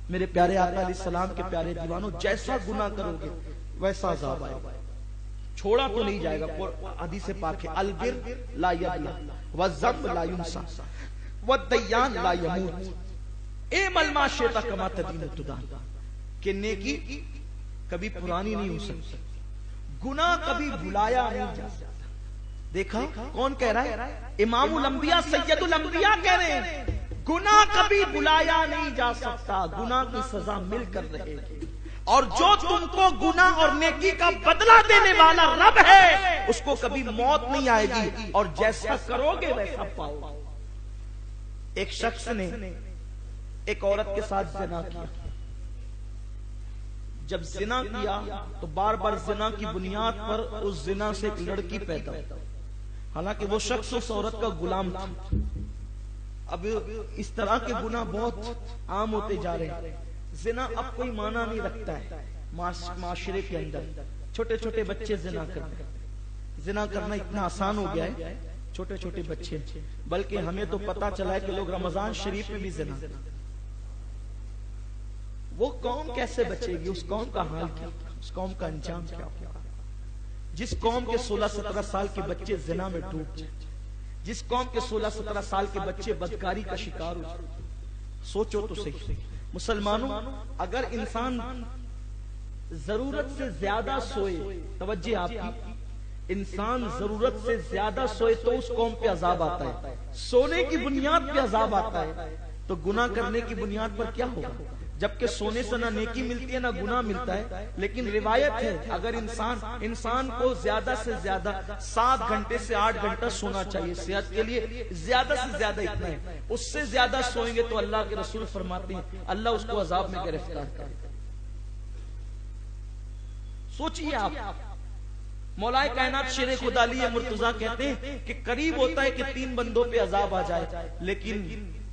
میرے پیارے آقا علیہ السلام کے پیارے دیوانوں، جیسا گناہ کرو گے ویسا عذاب آئے گا، چھوڑا تو نہیں جائے گا۔ حدیث پاک ہے البر لا یبلا والذنب لا ینسا والدیان لا یموت اعمل ما شئت کما تدین تدان، کہ نیکی کبھی پرانی نہیں ہو سکتی، گناہ کبھی بھلایا نہیں جا سکتا۔ دیکھا کون کہہ رہا ہے؟ امام الانبیاء سید الانبیاء کہہ رہے ہیں گناہ کبھی بھلایا نہیں جا سکتا، گناہ کی سزا مل کر رہے گی، اور جو تم کو گناہ اور نیکی کا بدلہ دینے والا رب ہے اس کو کبھی موت نہیں آئے گی، اور جیسا کرو گے ویسا پاؤ گے۔ ایک شخص نے ایک عورت کے ساتھ زنا کیا، جب زنا کیا تو بار بار زنا کی بنیاد پر اس زنا سے ایک لڑکی پیدا ہوئی، حالانکہ وہ شخص اس عورت کا غلام تھا۔ اب اس طرح کے گناہ بہت عام ہوتے جا رہے ہیں، زنا اب کوئی معنی نہیں رکھتا ہے معاشرے کے اندر، چھوٹے چھوٹے بچے زنا کرتے ہیں، زنا کرنا اتنا آسان ہو گیا ہے، چھوٹے چھوٹے بچے، بلکہ ہمیں تو پتا چلا ہے کہ لوگ رمضان شریف میں بھی زنا کرتے ہیں۔ وہ قوم کیسے بچے گی؟ اس قوم کا حال کیا، اس قوم کا انجام کیا ہوگا؟ جس قوم کے 16-17 سال کے بچے زنا میں ڈوب جائیں، جس قوم کے 16-17 سال کے بچے بدکاری کا شکار ہو جائیں، سوچو تو صحیح۔ مسلمانوں، اگر انسان ضرورت سے زیادہ سوئے، توجہ آپ کی، انسان ضرورت سے زیادہ سوئے تو اس قوم پہ عذاب آتا ہے، سونے کی بنیاد پہ عذاب آتا ہے، تو گناہ کرنے کی بنیاد پر کیا ہوگا؟ جبکہ سونے سے نہ نیکی ملتی ہے نہ گناہ ملتا ہے، لیکن روایت ہے اگر انسان کو زیادہ سے زیادہ 7 گھنٹے سے 8 گھنٹہ سونا چاہیے صحت کے لیے، زیادہ سے زیادہ اتنا ہے، اس سے زیادہ سوئیں گے تو اللہ کے رسول فرماتے ہیں اللہ اس کو عذاب میں گرفتار کرے گا۔ سوچئے آپ، مولا کائنات شیر خدا علی مرتضیٰ کہتے ہیں کہ قریب ہوتا ہے کہ 3 بندوں پہ عذاب آ جائے، لیکن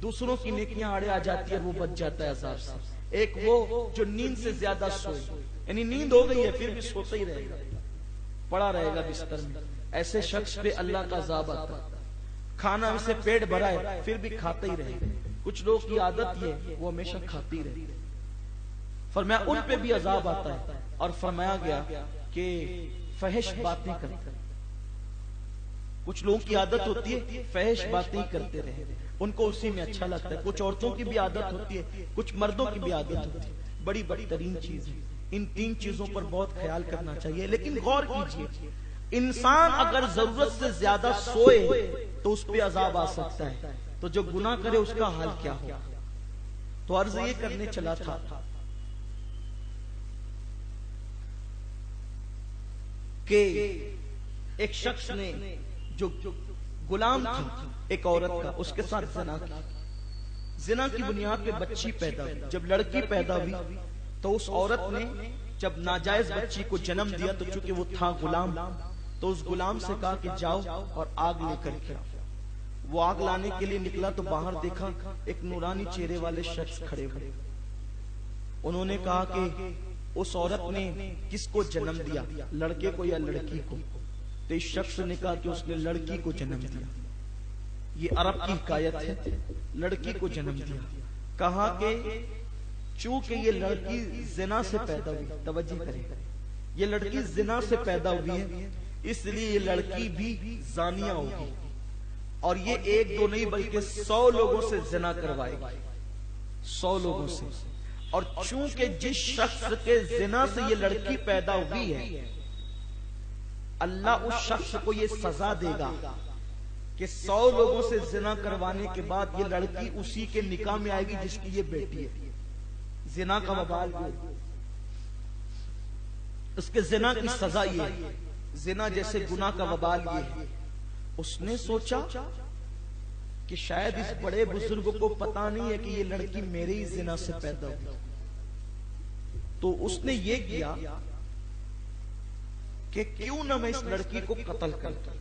دوسروں کی نیکیاں آڑے آ جاتی ہے، وہ بچ جاتا ہے عذاب سے۔ ایک وہ جو نیند سے زیادہ سوئے، یعنی نیند ہو گئی ہے پھر بھی سوتا ہی رہے گا، پڑا رہے گا بستر میں، ایسے شخص پہ اللہ کا عذاب آتا ہے۔ کھانا اسے پیٹ بھرا ہے پھر بھی کھاتا ہی رہے گا، کچھ لوگ کی عادت یہ ہے وہ ہمیشہ کھاتی رہے، فرمایا ان پہ بھی عذاب آتا ہے، اور فرمایا گیا کہ فحش باتیں کرتے، کچھ لوگوں کی عادت ہوتی ہے فحش باتیں کرتے رہے، ان کو اسی میں اچھا لگتا ہے۔ کچھ عورتوں کی بھی عادت ہوتی ہے، کچھ مردوں کی بھی عادت ہوتی ہے، بڑی بدترین چیز ہے۔ ان 3 چیزوں پر بہت خیال کرنا چاہیے، لیکن غور کیجئے، انسان اگر ضرورت سے زیادہ سوئے تو اس پہ عذاب آ سکتا ہے، تو جو گناہ کرے اس کا حال کیا ہو؟ تو عرض یہ کرنے چلا تھا کہ ایک شخص نے جو غلام تھا ایک عورت کا، اس کے ساتھ زنا کی، زنا کی بنیاد پہ بچی پیدا ہوئی۔ جب لڑکی پیدا ہوئی تو اس عورت نے جب ناجائز بچی کو جنم دیا تو چونکہ وہ تھا غلام، تو اس غلام سے کہا کہ جاؤ اور آگ لے کر کے آؤ۔ وہ آگ لانے کے لیے نکلا تو باہر دیکھا ایک نورانی چہرے والے شخص کھڑے ہوئے۔ انہوں نے کہا کہ اس عورت نے کس کو جنم دیا، لڑکے کو یا لڑکی کو؟ تو اس شخص نے کہا کہ اس نے لڑکی کو جنم دیا۔ یہ عرب کی حکایت ہے، لڑکی کو جنم دیا۔ کہا کہ چونکہ یہ لڑکی زنا سے پیدا ہوئی، توجہ کریں، یہ لڑکی زنا سے پیدا ہوئی ہے، اس لیے یہ لڑکی بھی زانیہ ہوگی، اور یہ 1-2 نہیں بلکہ 100 لوگوں سے زنا کروائے گی، 100 لوگوں سے۔ اور چونکہ جس شخص کے زنا سے یہ لڑکی پیدا ہوئی ہے، اللہ اس شخص کو یہ سزا دے گا کہ 100 لوگوں سے زنا کروانے کے بعد یہ لڑکی اسی کے نکاح میں آئے گی جس کی یہ بیٹی ہے۔ زنا کا وبال یہ، اس کے زنا کی سزا یہ ہے، زنا جیسے گناہ کا وبال یہ ہے۔ اس نے سوچا کہ شاید اس بڑے بزرگ کو پتا نہیں ہے کہ یہ لڑکی میرے ہی زنا سے پیدا ہوئی، تو اس نے یہ کیا کہ کیوں نہ میں اس لڑکی کو قتل کر دوں۔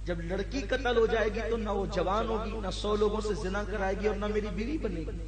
جب لڑکی قتل ہو جائے گی تو نہ وہ جوان ہوگی، نہ 100 لوگوں سے زنا کرائے گی، اور نہ میری بیوی بنے گی۔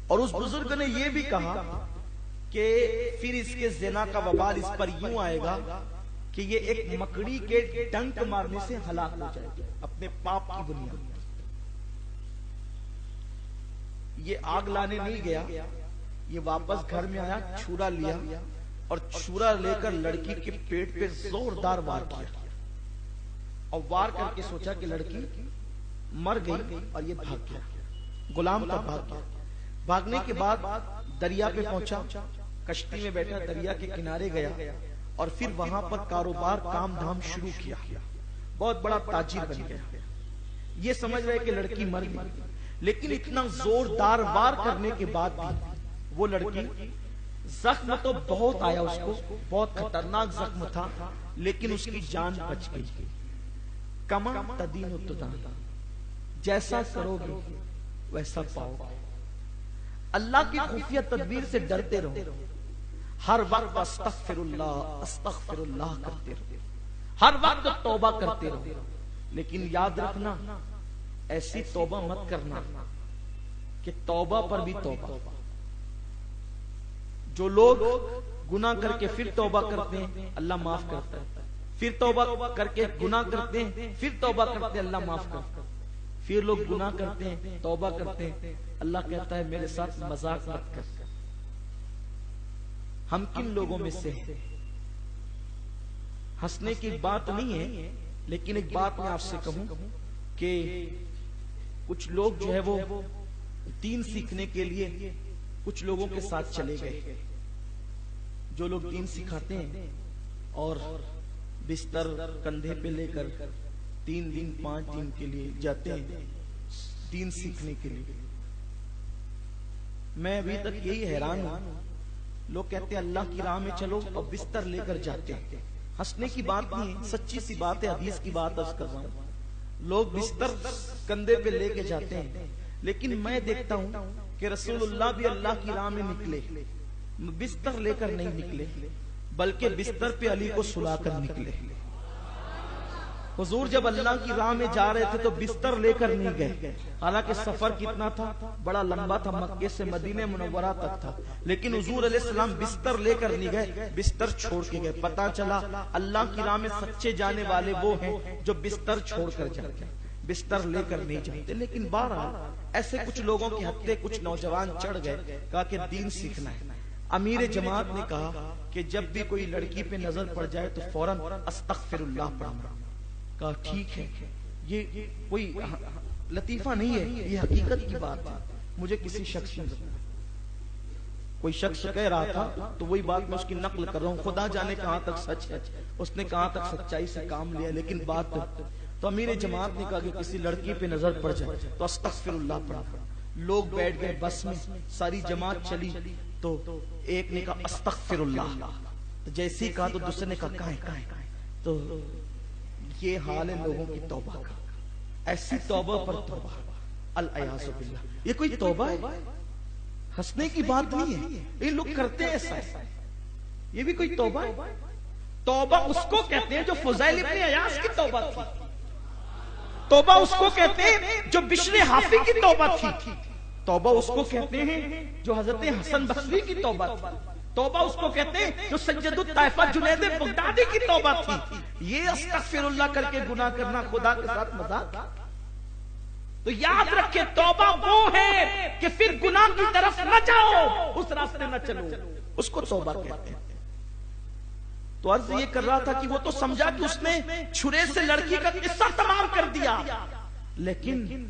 اور اس بزرگ نے یہ بھی کہا کہ پھر اس کے زنا کا وبال اس پر یوں آئے گا کہ یہ ایک مکڑی کے ڈنک مارنے سے ہلاک ہو جائے گا اپنے پاپ کی بنیاد۔ یہ آگ لانے نہیں گیا، یہ واپس گھر میں آیا، چھرا لیا اور چھرا لے کر لڑکی کے پیٹ پہ زوردار وار کیا، اور وار کر کے سوچا کہ لڑکی مر گئی، اور یہ بھاگ گیا، غلام تھا، بھاگ گیا۔ بھاگنے کے بعد دریا پہ پہنچا، کشتی میں بیٹھا، دریا کے کنارے گیا، اور پھر وہاں پر کاروبار کام دھام شروع کیا، بہت بڑا تاجر بن گیا۔ یہ سمجھ رہے کہ لڑکی مر گئی، لیکن اتنا زوردار وار کرنے کے بعد بھی وہ لڑکی، زخم تو بہت آیا اس کو، بہت خطرناک زخم تھا، لیکن اس کی جان بچ گئی۔ کما تدین و تدان، جیسا کرو گے ویسا پاؤ گے۔ اللہ کی خفیہ تدبیر سے ڈرتے رہو، ہر وقت استغفر اللہ کرتے رہو، ہر وقت توبہ کرتے رہو، لیکن یاد رکھنا ایسی توبہ مت کرنا کہ توبہ پر بھی توبہ۔ جو لوگ گناہ کر کے پھر توبہ کرتے ہیں اللہ معاف کرتا ہے، پھر توبہ کر کے گناہ کرتے ہیں، پھر توبہ کرتے ہیں اللہ معاف کرتا ہے، پھر لوگ گناہ کرتے ہیں، توبہ کرتے ہیں، اللہ کہتا ہے میرے ساتھ مذاق مت کر۔ ہم کن لوگوں میں سے ہیں؟ ہنسنے کی بات نہیں ہے، لیکن ایک بات میں آپ سے کہوں کہ کچھ لوگ جو ہے وہ دین سیکھنے کے لیے کچھ لوگوں کے ساتھ چلے گئے، جو لوگ دین سکھاتے ہیں اور بستر کندھے پہ لے کر 3 دن 5 دن کے لیے جاتے ہیں دین سیکھنے کے لیے۔ میں ابھی تک یہی حیران ہوں، لوگ کہتے ہیں اللہ کی راہ میں چلو اور بستر لے کر جاتے ہیں۔ ہنسنے کی بات نہیں ہے، سچی سی بات ہے، حدیث کی بات عرض کر رہا ہوں۔ لوگ بستر کندھے پہ لے کے جاتے ہیں، لیکن میں دیکھتا ہوں کہ رسول اللہ بھی اللہ کی راہ میں نکلے، بستر لے کر نہیں نکلے، بلکہ بستر پہ علی کو سلا کر نکلے۔ حضور جب اللہ کی راہ میں جا رہے تھے تو بستر لے کر نہیں گئے، حالانکہ سفر کتنا تھا، بڑا لمبا تھا، مکے سے مدینہ منورہ تک تھا، لیکن حضور علیہ السلام بستر لے کر نہیں گئے، بستر چھوڑ کے گئے۔ پتا چلا اللہ کی راہ میں سچے جانے والے وہ ہیں جو بستر چھوڑ کر جاتے ہیں، بستر لے کر نہیں جاتے۔ لیکن بہرحال ایسے کچھ لوگوں کے ہتھے کچھ نوجوان چڑھ گئے، کہا کہ دین سیکھنا ہے۔ امیر جماعت نے کہا کہ جب بھی کوئی لڑکی پہ نظر پڑ جائے تو فوراً استغفر اللہ پڑھنا۔ کہا ٹھیک ہے، یہ کوئی لطیفہ نہیں ہے، یہ حقیقت کی بات ہے، مجھے کسی شخص نے کوئی شخص کہہ رہا تھا تو وہی بات میں اس کی نقل کر رہا ہوں، خدا جانے کہاں تک سچ ہے، اس نے کہاں تک سچائی سے کام لیا، لیکن بات تو امیر جماعت نے کہا کہ کسی لڑکی پہ نظر پڑ جائے تو استغفر اللہ پڑھا۔ لوگ بیٹھ گئے بس میں، ساری جماعت چلی تو ایک نے کہا استغفر اللہ، تو جیسے ہی کہا تو دوسرے نے کہا کہاں، تو یہ حال ہے لوگوں کی توبہ کا، ایسی توبہ پر توبہ، العیاذ باللہ۔ یہ کوئی توبہ ہے؟ ہنسنے کی بات نہیں ہے، یہ لوگ کرتے ہیں ایسا، یہ بھی کوئی توبہ ہے؟ توبہ اس کو کہتے ہیں جو فضیل ابن عیاض کی توبہ تھی، توبہ اس کو کہتے ہیں جو بشر حافی کی توبہ تھی، توبہ اس کو کہتے ہیں جو حضرت حسن بصری کی توبہ تھی، توبہ اس کو کہتے ہیں جو سید الطائفہ جنید بغدادی کی توبہ تھی۔ یہ استغفر اللہ کر کے گناہ کرنا خدا کے ساتھ مذاق؟ تو یاد رکھے توبہ وہ ہے کہ پھر گناہ کی طرف نہ جاؤ، اس راستے نہ چلو، اس کو توبہ کہتے ہیں۔ تو عرض یہ کر رہا تھا کہ وہ تو سمجھا کہ اس نے چھرے سے لڑکی کا قصہ تمام کر دیا، لیکن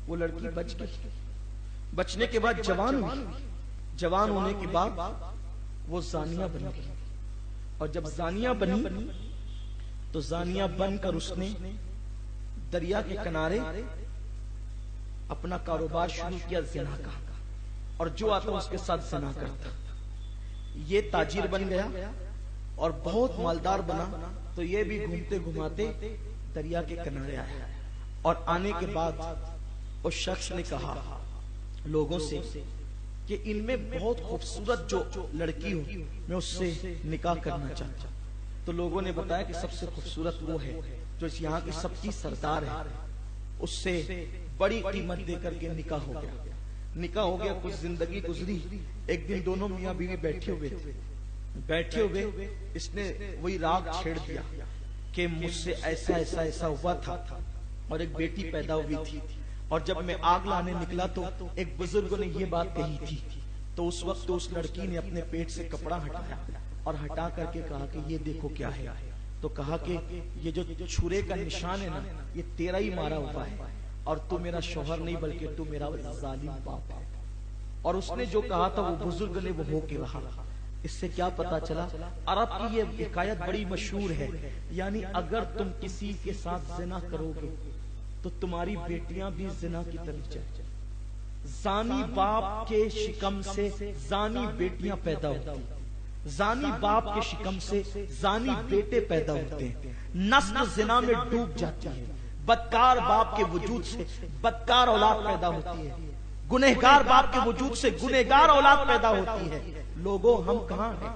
وہ لڑکی بچ گئی، بچنے کے بعد جوان ہوئی، جوان ہونے کے بعد وہ زانیہ بن گئی، اور جب زانیہ بنی تو زانیہ بن کر اس نے دریا کے کنارے اپنا کاروبار شروع کیا زنا کا، اور جو آتا اس کے ساتھ زنا کرتا۔ یہ تاجر بن گیا اور بہت مالدار بنا، تو یہ بھی گھومتے گھماتے دریا کے کنارے آیا، اور آنے کے بعد اس شخص نے کہا لوگوں سے کہ ان میں بہت خوبصورت جو لڑکی ہو میں اس سے نکاح کرنا چاہتا ہوں۔ تو لوگوں نے بتایا کہ سب سے خوبصورت وہ ہے جو اس یہاں کی سب کی سردار ہے، اس سے بڑی قیمت دے کر کے نکاح ہو گیا۔ نکاح ہو گیا، کچھ زندگی گزری، ایک دن دونوں میاں بیوی بیٹھے ہوئے اس نے وہی راگ چھیڑ دیا کہ مجھ سے ایسا ایسا ایسا ہوا تھا، اور ایک بیٹی پیدا ہوئی تھی، اور جب میں آگ لانے نکلا تو ایک بزرگ نے یہ بات کہی تھی، تو اس وقت اس لڑکی نے اپنے پیٹ سے کپڑا ہٹایا اور ہٹا کر کے کہا کہ یہ دیکھو کیا ہے، تو کہا کہ یہ جو چھرے کا نشان ہے نا، یہ تیرا ہی مارا ہوا ہے، اور تو میرا شوہر نہیں بلکہ تو میرا ظالم باپ ہے۔ اور اس نے جو کہا تھا وہ بزرگ نے وہ ہو کے رہا۔ اس سے کیا پتا چلا؟ عرب کی یہ حکایت بڑی مشہور ہے، یعنی اگر تم کسی کے ساتھ زنا کرو گے تو تمہاری بیٹیاں بھی زنا کی طرف جائیں۔ زانی باپ کے شکم سے زانی بیٹیاں پیدا ہوتی ہیں، زانی باپ کے شکم سے زانی بیٹے پیدا ہوتے ہیں، نسل زنا میں ڈوب جاتی ہے، بدکار باپ کے وجود سے بدکار اولاد پیدا ہوتی ہے، گنہگار باپ کے وجود سے گنہگار اولاد پیدا ہوتی ہے۔ لوگوں ہم کہاں ہیں؟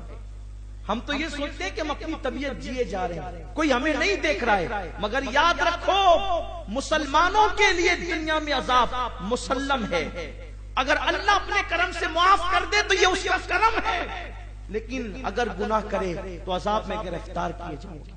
ہم تو یہ سوچتے ہیں کہ ہم اپنی طبیعت جیے جا رہے ہیں، کوئی ہمیں نہیں دیکھ رہا ہے، مگر یاد رکھو مسلمانوں کے لیے دنیا میں عذاب مسلم ہے۔ اگر اللہ اپنے کرم سے معاف کر دے تو یہ اس کا کرم ہے، لیکن اگر گناہ کرے تو عذاب میں گرفتار کیے جائیں گے۔